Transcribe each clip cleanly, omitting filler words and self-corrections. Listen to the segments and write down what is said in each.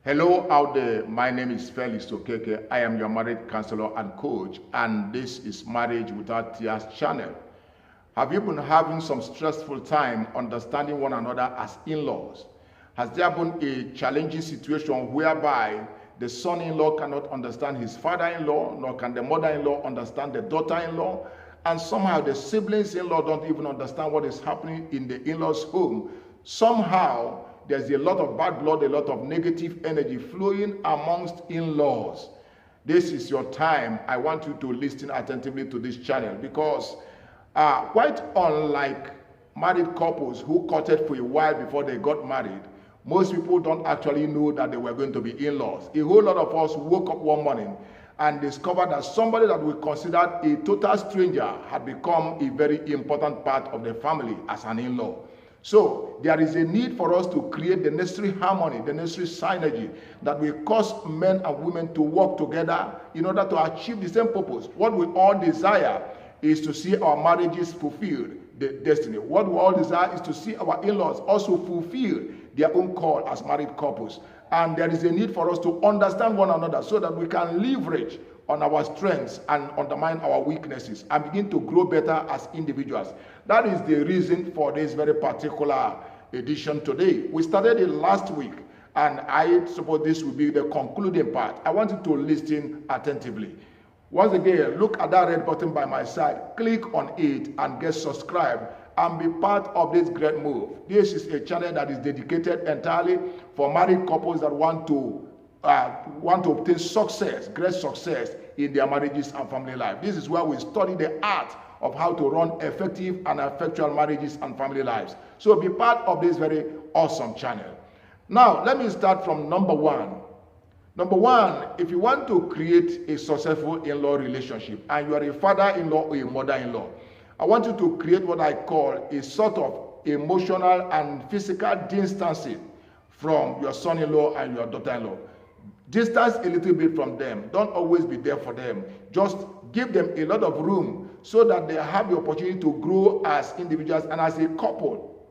Hello out there, my name is Felix Okeke. I am your marriage counselor and coach, and this is Marriage Without Tears channel. Have you been having some stressful time understanding one another as in-laws? Has there been a challenging situation whereby the son-in-law cannot understand his father-in-law, nor can the mother-in-law understand the daughter-in-law, and somehow the siblings-in-law don't even understand what is happening in the in-laws' home? Somehow, there's a lot of bad blood, a lot of negative energy flowing amongst in-laws. This is your time. I want you to listen attentively to this channel because quite unlike married couples who courted for a while before they got married, most people don't actually know that they were going to be in-laws. A whole lot of us woke up one morning and discovered that somebody that we considered a total stranger had become a very important part of the family as an in-law. So there is a need for us to create the necessary harmony, the necessary synergy that will cause men and women to work together in order to achieve the same purpose. What we all desire is to see our marriages fulfilled, the destiny. What we all desire is to see our in-laws also fulfill their own call as married couples. And there is a need for us to understand one another so that we can leverage on our strengths and undermine our weaknesses and begin to grow better as individuals. That is the reason for this very particular edition today. We started it last week, and I suppose this will be the concluding part. I want you to listen attentively. Once again, look at that red button by my side, click on it and get subscribed and be part of this great move. This is a channel that is dedicated entirely for married couples that want to obtain success, great success in their marriages and family life. This is where we study the art of how to run effective and effectual marriages and family lives. So be part of this very awesome channel. Now, let me start from number one. Number one, if you want to create a successful in-law relationship and you are a father-in-law or a mother-in-law, I want you to create what I call a sort of emotional and physical distancing from your son-in-law and your daughter-in-law. Distance a little bit from them. Don't always be there for them. Just give them a lot of room so that they have the opportunity to grow as individuals and as a couple,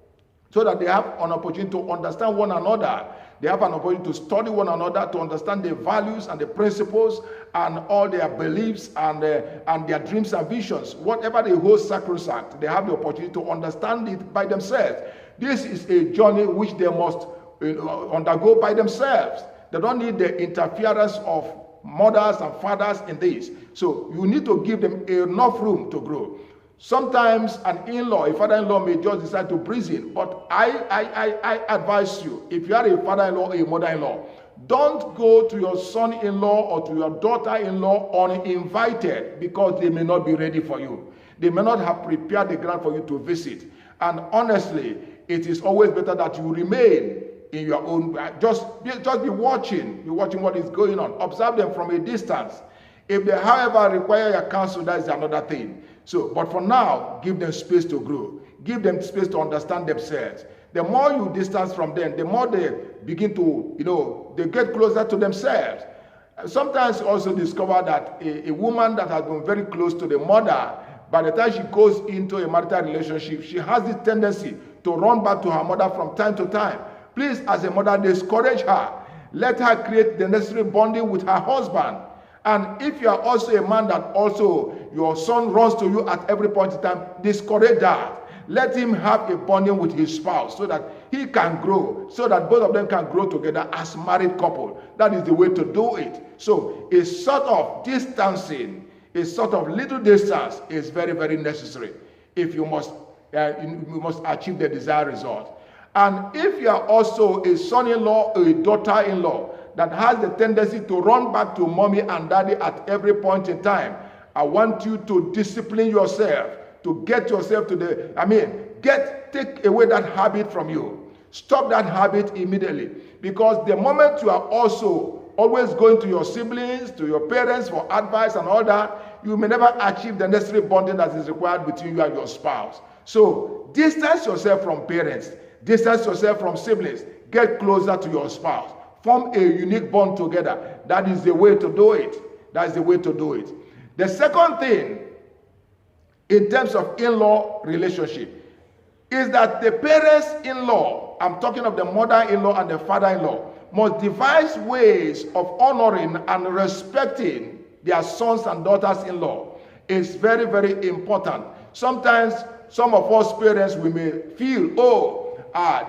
so that they have an opportunity to understand one another. They have an opportunity to study one another, to understand the values and the principles and all their beliefs and their dreams and visions. Whatever they hold sacrosanct, they have the opportunity to understand it by themselves. This is a journey which they must undergo by themselves. They don't need the interference of mothers and fathers in this. So you need to give them enough room to grow. Sometimes an in-law, a father-in-law may just decide to breeze in, but I advise you, if you are a father-in-law or a mother-in-law, don't go to your son-in-law or to your daughter-in-law uninvited because they may not be ready for you. They may not have prepared the ground for you to visit. And honestly, it is always better that you remain in your own, just be watching what is going on. Observe them from a distance. If they, however, require your counsel, that is another thing. So, but for now, give them space to grow. Give them space to understand themselves. The more you distance from them, the more they begin to, they get closer to themselves. Sometimes you also discover that a woman that has been very close to the mother, by the time she goes into a marital relationship, she has this tendency to run back to her mother from time to time. Please, as a mother, discourage her. Let her create the necessary bonding with her husband. And if you are also a man that also your son runs to you at every point in time, discourage that. Let him have a bonding with his spouse so that he can grow, so that both of them can grow together as married couple. That is the way to do it. So a sort of distancing, a sort of little distance is very, very necessary if you must achieve the desired result. And if you are also a son-in-law or a daughter-in-law that has the tendency to run back to mommy and daddy at every point in time, I want you to discipline yourself, to get yourself to take away that habit from you. Stop that habit immediately. Because the moment you are also always going to your siblings, to your parents for advice and all that, you may never achieve the necessary bonding that is required between you and your spouse. So distance yourself from parents. Distance yourself from siblings. Get closer to your spouse. Form a unique bond together. That is the way to do it. That is the way to do it. The second thing, in terms of in-law relationship, is that the parents-in-law, I'm talking of the mother-in-law and the father-in-law, must devise ways of honoring and respecting their sons and daughters-in-law. It's very, very important. Sometimes some of us parents, we may feel,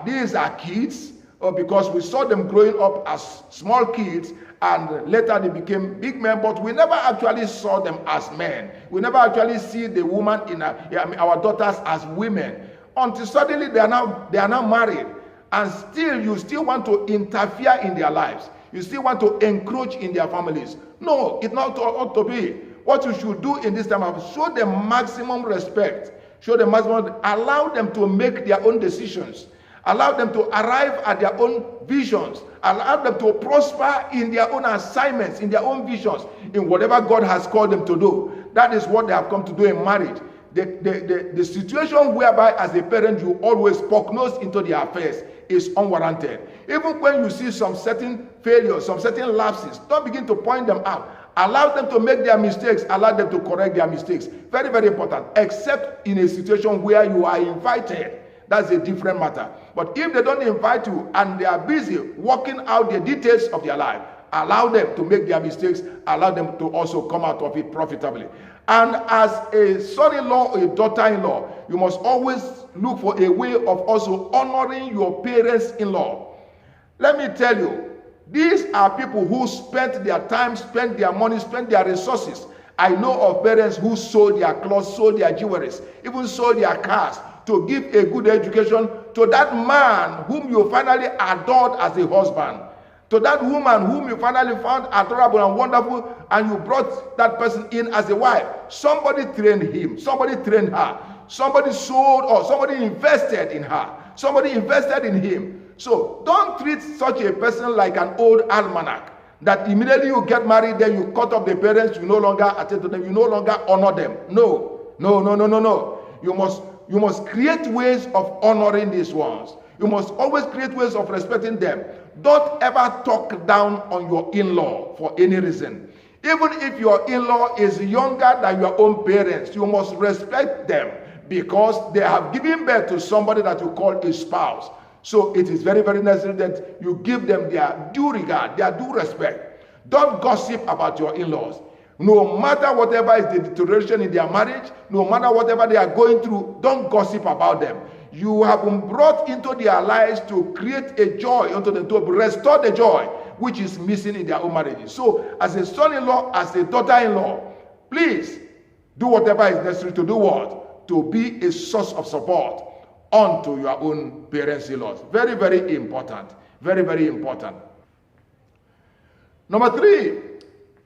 these are kids, or because we saw them growing up as small kids and later they became big men, but we never actually saw them as men. We never actually see the woman in our daughters as women until suddenly they are now married, and still you still want to interfere in their lives. You still want to encroach in their families. No, it not ought to be. What you should do in this time is show them maximum respect. Show them maximum, allow them to make their own decisions. Allow them to arrive at their own visions. Allow them to prosper in their own assignments, in their own visions, in whatever God has called them to do. That is what they have come to do in marriage. The situation whereby as a parent you always poke nose into their affairs is unwarranted. Even when you see some certain failures, some certain lapses, don't begin to point them out. Allow them to make their mistakes. Allow them to correct their mistakes. Very, very important. Except in a situation where you are invited. That's a different matter. But if they don't invite you and they are busy working out the details of their life, allow them to make their mistakes. Allow them to also come out of it profitably. And as a son-in-law or a daughter-in-law, you must always look for a way of also honoring your parents-in-law. Let me tell you, these are people who spent their time, spent their money, spent their resources. I know of parents who sold their clothes, sold their jewelries, even sold their cars to give a good education to that man whom you finally adored as a husband, to that woman whom you finally found adorable and wonderful, and you brought that person in as a wife. Somebody trained him, somebody trained her, somebody sold or somebody invested in her, somebody invested in him. So don't treat such a person like an old almanac, that immediately you get married, then you cut off the parents, you no longer attend to them, you no longer honor them. No. You must create ways of honoring these ones. You must always create ways of respecting them. Don't ever talk down on your in-law for any reason. Even if your in-law is younger than your own parents, you must respect them because they have given birth to somebody that you call a spouse. So it is very, very necessary that you give them their due regard, their due respect. Don't gossip about your in-laws. No matter whatever is the deterioration in their marriage, no matter whatever they are going through, don't gossip about them. You have been brought into their lives to create a joy unto them, to restore the joy which is missing in their own marriages. So as a son-in-law, as a daughter-in-law, please do whatever is necessary to do what? To be a source of support unto your own parents-in-laws. Very, very important. Very, very important. Number 3,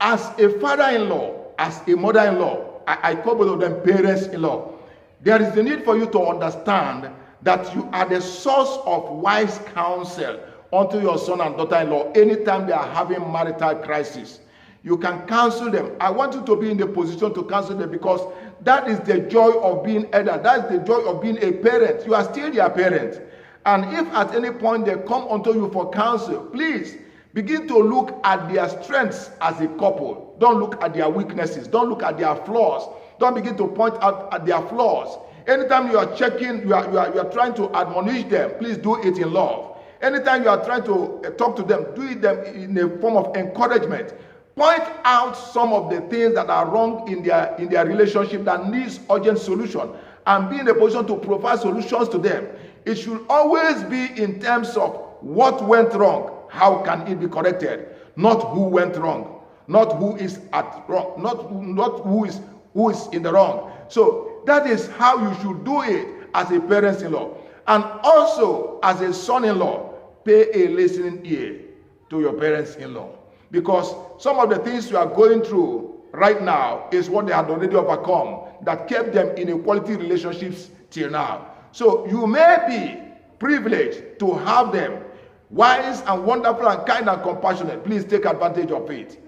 as a father-in-law, as a mother-in-law, I call both of them parents-in-law, there is the need for you to understand that you are the source of wise counsel unto your son and daughter-in-law anytime they are having marital crisis. You can counsel them. I want you to be in the position to counsel them because that is the joy of being elder. That is the joy of being a parent. You are still their parent. And if at any point they come unto you for counsel, please begin to look at their strengths as a couple. Don't look at their weaknesses. Don't look at their flaws. Don't begin to point out at their flaws. Anytime you are checking, you are trying to admonish them, please do it in love. Anytime you are trying to talk to them, do it them in a form of encouragement. Point out some of the things that are wrong in their relationship that needs urgent solution, and be in a position to provide solutions to them. It should always be in terms of what went wrong, how can it be corrected, not who went wrong, not who is at wrong, not who is in the wrong. So that is how you should do it as a parents-in-law. And also as a son-in-law, pay a listening ear to your parents-in-law. Because some of the things you are going through right now is what they had already overcome that kept them in equality relationships till now. So you may be privileged to have them wise and wonderful and kind and compassionate. Please take advantage of it.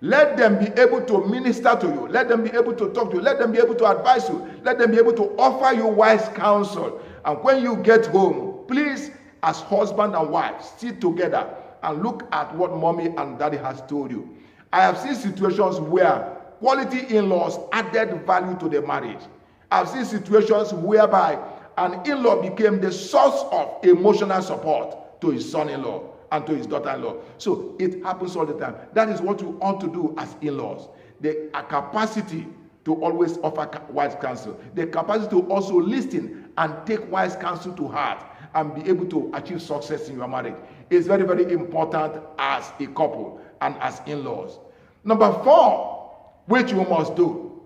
Let them be able to minister to you. Let them be able to talk to you. Let them be able to advise you. Let them be able to offer you wise counsel. And when you get home, please, as husband and wife, sit together and look at what mommy and daddy has told you. I have seen situations where quality in-laws added value to the marriage. I've seen situations whereby an in-law became the source of emotional support to his son-in-law. and to his daughter-in-law. So it happens all the time. That is what you ought to do as in-laws. The capacity to always offer wise counsel. The capacity to also listen and take wise counsel to heart and be able to achieve success in your marriage is very, very important as a couple and as in-laws. Number 4, which you must do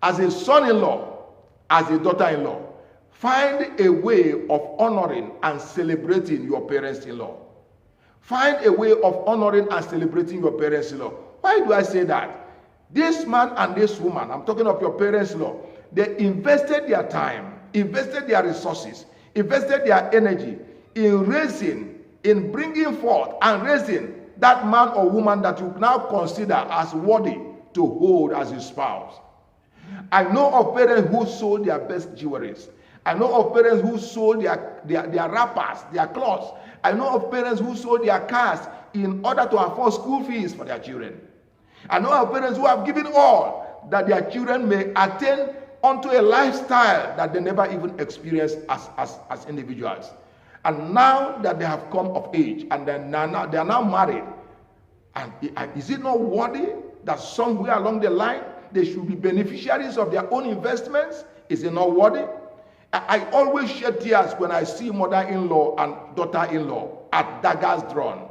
as a son-in-law, as a daughter-in-law, find a way of honoring and celebrating your parents-in-law. Find a way of honoring and celebrating your parents-in-law. Why do I say that? This man and this woman, I'm talking of your parents-in-law, they invested their time, invested their resources, invested their energy in raising, in bringing forth and raising that man or woman that you now consider as worthy to hold as his spouse. I know of parents who sold their best jewelries. I know of parents who sold their wrappers, their clothes. I know of parents who sold their cars in order to afford school fees for their children. I know of parents who have given all that their children may attain onto a lifestyle that they never even experienced as individuals. And now that they have come of age and they are now married, and is it not worthy that somewhere along the line they should be beneficiaries of their own investments? Is it not worthy? I always shed tears when I see mother-in-law and daughter-in-law at daggers drawn.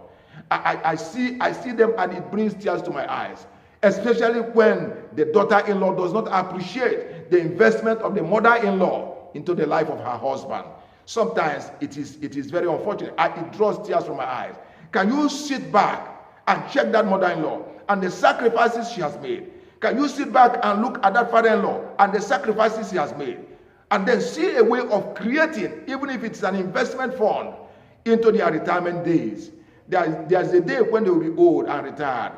I see them and it brings tears to my eyes, especially when the daughter-in-law does not appreciate the investment of the mother-in-law into the life of her husband. Sometimes it is very unfortunate. It draws tears from my eyes. Can you sit back and check that mother-in-law and the sacrifices she has made? Can you sit back and look at that father-in-law and the sacrifices he has made? And then see a way of creating, even if it's an investment fund, into their retirement days. There's a day when they will be old and retired.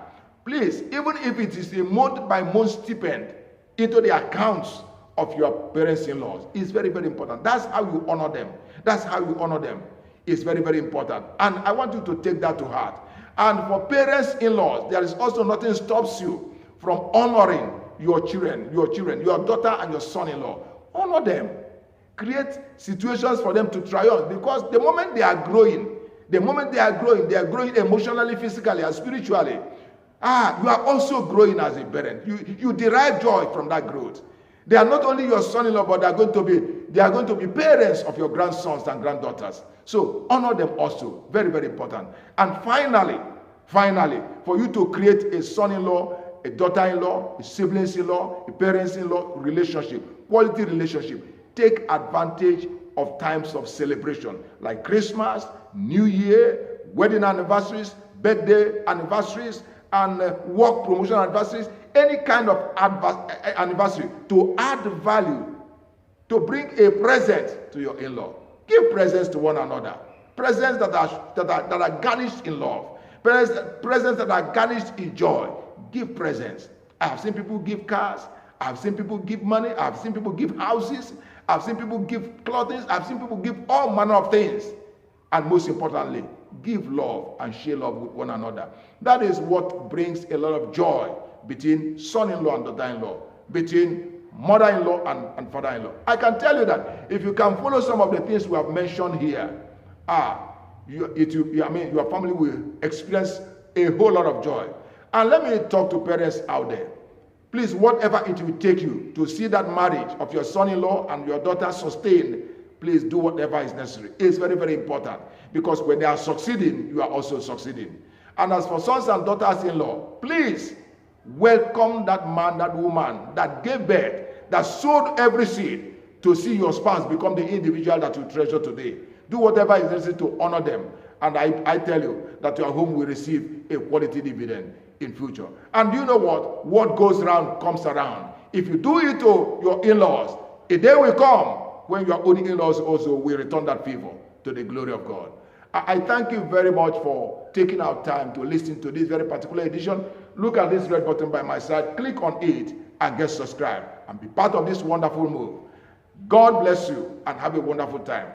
Please, even if it is a month-by-month stipend into the accounts of your parents-in-laws, it's very, very important. That's how you honor them. That's how you honor them. It's very, very important. And I want you to take that to heart. And for parents-in-laws, there is also nothing stops you from honoring your children, your daughter and your son-in-law. Honor them. Create situations for them to triumph, because the moment they are growing, they are growing emotionally, physically, and spiritually. You are also growing as a parent. You derive joy from that growth. They are not only your son-in-law, but they are going to be parents of your grandsons and granddaughters. So honor them also. Very, very important. And finally, for you to create a son-in-law, a daughter-in-law, a siblings-in-law, a parents-in-law relationship, quality relationship, take advantage of times of celebration like Christmas, New Year, wedding anniversaries, birthday anniversaries, and work promotion anniversaries, any kind of anniversary, to add value, to bring a present to your in-law. Give presents to one another. Presents that are garnished in love. Presents that are garnished in joy. Give presents. I have seen people give cars. I have seen people give money. I have seen people give houses. I have seen people give clothing. I have seen people give all manner of things. And most importantly, give love and share love with one another. That is what brings a lot of joy between son-in-law and daughter-in-law, between mother-in-law and father-in-law. I can tell you that if you can follow some of the things we have mentioned here, your family will experience a whole lot of joy. And let me talk to parents out there. Please, whatever it will take you to see that marriage of your son-in-law and your daughter sustained, please do whatever is necessary. It's very, very important, because when they are succeeding, you are also succeeding. And as for sons and daughters-in-law, please welcome that man, that woman that gave birth, that sowed every seed to see your spouse become the individual that you treasure today. Do whatever is necessary to honor them. And I tell you that your home will receive a quality dividend in future. And you know what? What goes around comes around. If you do it to your in-laws, a day will come when your own in-laws also will return that favor to the glory of God. I thank you very much for taking our time to listen to this very particular edition. Look at this red button by my side. Click on it and get subscribed and be part of this wonderful move. God bless you and have a wonderful time.